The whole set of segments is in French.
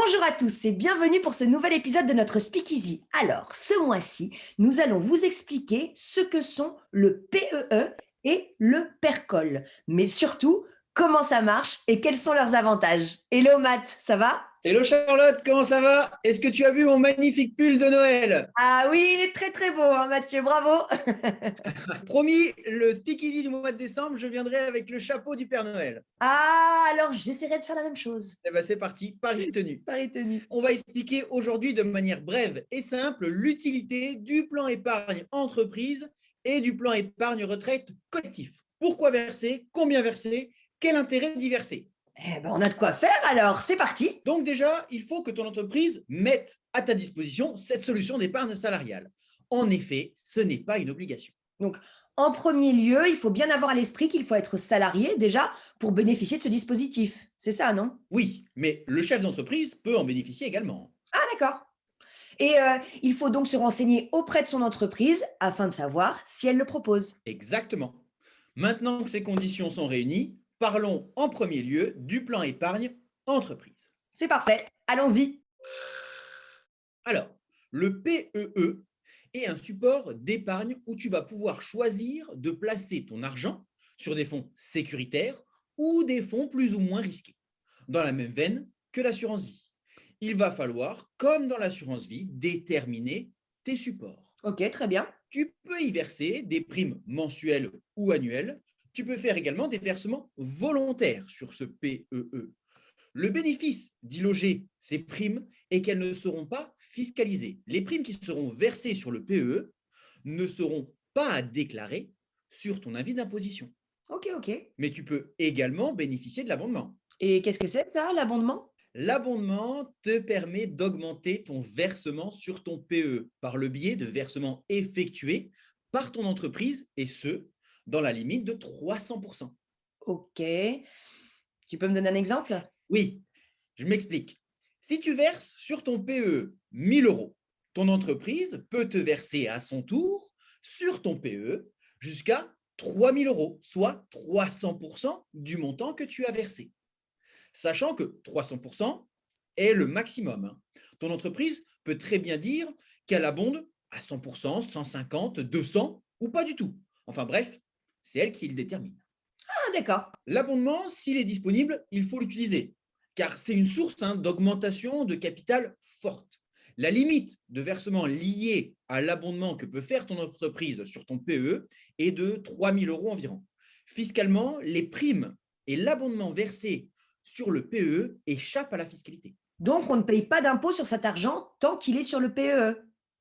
Bonjour à tous et bienvenue pour ce nouvel épisode de notre Speakeasy. Alors, ce mois-ci, nous allons vous expliquer ce que sont le PEE et le PERCOL, mais surtout, comment ça marche et quels sont leurs avantages. Hello Matt, ça va? Hello Charlotte, comment ça va? Est-ce que tu as vu mon magnifique pull de Noël? Ah oui, il est très très beau, hein, Mathieu, bravo. Promis, le speakeasy du mois de décembre, je viendrai avec le chapeau du Père Noël. Ah, alors j'essaierai de faire la même chose. Eh ben, c'est parti, pari tenu. Pari tenu. On va expliquer aujourd'hui de manière brève et simple l'utilité du plan épargne entreprise et du plan épargne retraite collectif. Pourquoi verser? Combien verser? Quel intérêt d'y verser? Eh ben, on a de quoi faire alors, c'est parti. Donc déjà, il faut que ton entreprise mette à ta disposition cette solution d'épargne salariale. En effet, ce n'est pas une obligation. Donc, en premier lieu, il faut bien avoir à l'esprit qu'il faut être salarié déjà pour bénéficier de ce dispositif. C'est ça, non? Oui, mais le chef d'entreprise peut en bénéficier également. Ah, d'accord. Et il faut donc se renseigner auprès de son entreprise afin de savoir si elle le propose. Exactement. Maintenant que ces conditions sont réunies, parlons en premier lieu du plan épargne entreprise. C'est parfait, allons-y. Alors, le PEE est un support d'épargne où tu vas pouvoir choisir de placer ton argent sur des fonds sécuritaires ou des fonds plus ou moins risqués, dans la même veine que l'assurance vie. Il va falloir, comme dans l'assurance vie, déterminer tes supports. Ok, très bien. Tu peux y verser des primes mensuelles ou annuelles. Tu peux faire également des versements volontaires sur ce PEE. Le bénéfice d'y loger ces primes est qu'elles ne seront pas fiscalisées. Les primes qui seront versées sur le PEE ne seront pas à déclarer sur ton avis d'imposition. Ok, ok. Mais tu peux également bénéficier de l'abondement. Et qu'est-ce que c'est ça, l'abondement? L'abondement te permet d'augmenter ton versement sur ton PE par le biais de versements effectués par ton entreprise et ce, dans la limite de 300%. Ok. Tu peux me donner un exemple? Oui, je m'explique. Si tu verses sur ton PE 1000 euros, ton entreprise peut te verser à son tour sur ton PE jusqu'à 3000 euros, soit 300% du montant que tu as versé. Sachant que 300% est le maximum. Ton entreprise peut très bien dire qu'elle abonde à 100%, 150, 200 ou pas du tout. Enfin bref, c'est elle qui le détermine. Ah, d'accord. L'abondement, s'il est disponible, il faut l'utiliser, car c'est une source d'augmentation de capital forte. La limite de versement liée à l'abondement que peut faire ton entreprise sur ton PE est de 3 000 euros environ. Fiscalement, les primes et l'abondement versé sur le PE échappent à la fiscalité. Donc, on ne paye pas d'impôt sur cet argent tant qu'il est sur le PEE.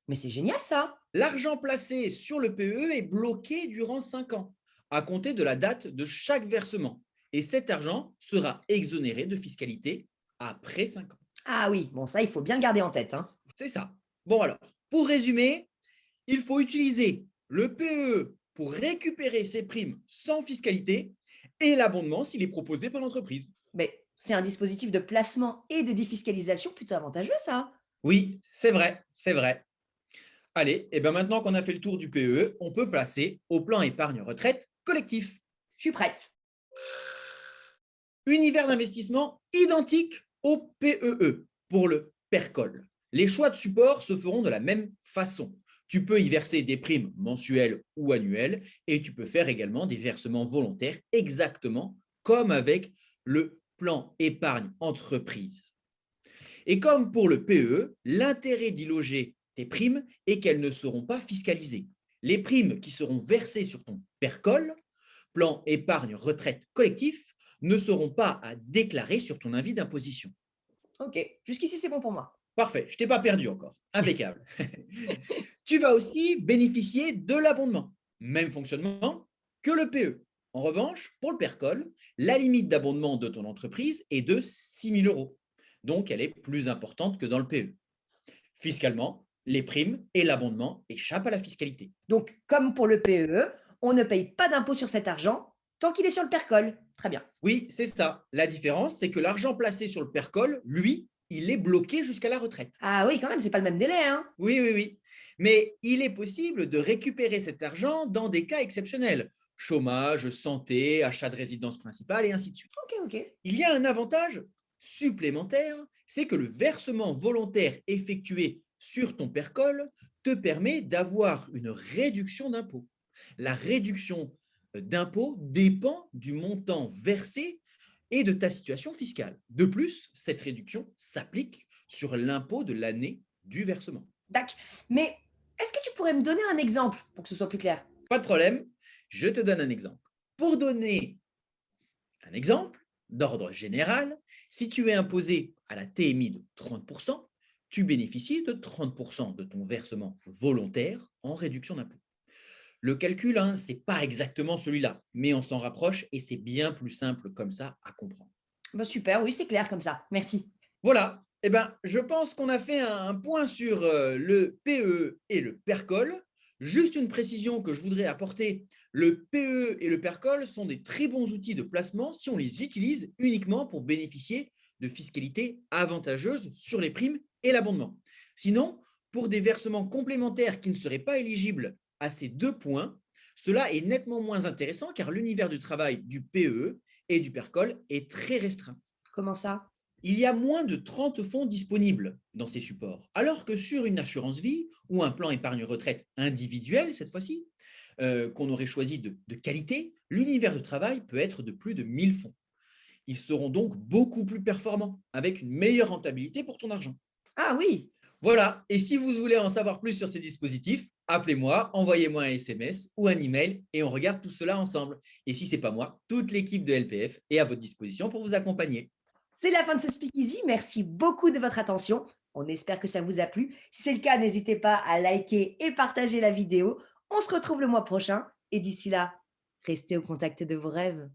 Mais c'est génial ça. L'argent placé sur le PE est bloqué durant 5 ans, à compter de la date de chaque versement. Et cet argent sera exonéré de fiscalité après 5 ans. Ah oui, bon ça, il faut bien le garder en tête, hein. C'est ça. Bon alors, pour résumer, il faut utiliser le PE pour récupérer ses primes sans fiscalité et l'abondement s'il est proposé par l'entreprise. Mais c'est un dispositif de placement et de défiscalisation plutôt avantageux, ça. Oui, c'est vrai, c'est vrai. Allez, et bien maintenant qu'on a fait le tour du PE, on peut passer au plan épargne retraite collectif. Je suis prête. Univers d'investissement identique au PEE pour le PERCOL. Les choix de support se feront de la même façon. Tu peux y verser des primes mensuelles ou annuelles et tu peux faire également des versements volontaires exactement comme avec le plan épargne entreprise. Et comme pour le PEE, l'intérêt d'y loger tes primes est qu'elles ne seront pas fiscalisées. Les primes qui seront versées sur ton PERCOL, plan épargne retraite collectif, ne seront pas à déclarer sur ton avis d'imposition. Ok, jusqu'ici c'est bon pour moi. Parfait, je ne t'ai pas perdu encore. Impeccable. Tu vas aussi bénéficier de l'abondement. Même fonctionnement que le PE. En revanche, pour le PERCOL, la limite d'abondement de ton entreprise est de 6 000 euros. Donc, elle est plus importante que dans le PE. Fiscalement, les primes et l'abondement échappent à la fiscalité. Donc, comme pour le PEE, on ne paye pas d'impôt sur cet argent tant qu'il est sur le PERCOL. Très bien. Oui, c'est ça. La différence, c'est que l'argent placé sur le PERCOL, lui, il est bloqué jusqu'à la retraite. Ah oui, quand même, c'est pas le même délai, hein. Oui, oui, oui. Mais il est possible de récupérer cet argent dans des cas exceptionnels. Chômage, santé, achat de résidence principale et ainsi de suite. Ok, ok. Il y a un avantage supplémentaire, c'est que le versement volontaire effectué sur ton PERCOL te permet d'avoir une réduction d'impôt. La réduction d'impôt dépend du montant versé et de ta situation fiscale. De plus, cette réduction s'applique sur l'impôt de l'année du versement. Dac. Mais est-ce que tu pourrais me donner un exemple pour que ce soit plus clair? Pas de problème, je te donne un exemple. Pour donner un exemple d'ordre général, si tu es imposé à la TMI de 30%, tu bénéficies de 30% de ton versement volontaire en réduction d'impôt. Le calcul, hein, ce n'est pas exactement celui-là, mais on s'en rapproche et c'est bien plus simple comme ça à comprendre. Bah, super, oui, c'est clair comme ça. Merci. Voilà, eh ben, je pense qu'on a fait un point sur le PE et le PERCOL. Juste une précision que je voudrais apporter, le PE et le PERCOL sont des très bons outils de placement si on les utilise uniquement pour bénéficier de fiscalité avantageuse sur les primes et l'abondement. Sinon, pour des versements complémentaires qui ne seraient pas éligibles à ces deux points, cela est nettement moins intéressant car l'univers du travail du PE et du PERCOL est très restreint. Comment ça? Il y a moins de 30 fonds disponibles dans ces supports, alors que sur une assurance vie ou un plan épargne-retraite individuel, cette fois-ci, qu'on aurait choisi de qualité, l'univers de travail peut être de plus de 1000 fonds. Ils seront donc beaucoup plus performants, avec une meilleure rentabilité pour ton argent. Ah oui, Voilà, et si vous voulez en savoir plus sur ces dispositifs, appelez-moi, envoyez-moi un SMS ou un email et on regarde tout cela ensemble. Et si ce n'est pas moi, toute l'équipe de LPF est à votre disposition pour vous accompagner. c'est la fin de ce Speakeasy. Merci beaucoup de votre attention. On espère que ça vous a plu. Si c'est le cas, n'hésitez pas à liker et partager la vidéo. On se retrouve le mois prochain et d'ici là, restez au contact de vos rêves.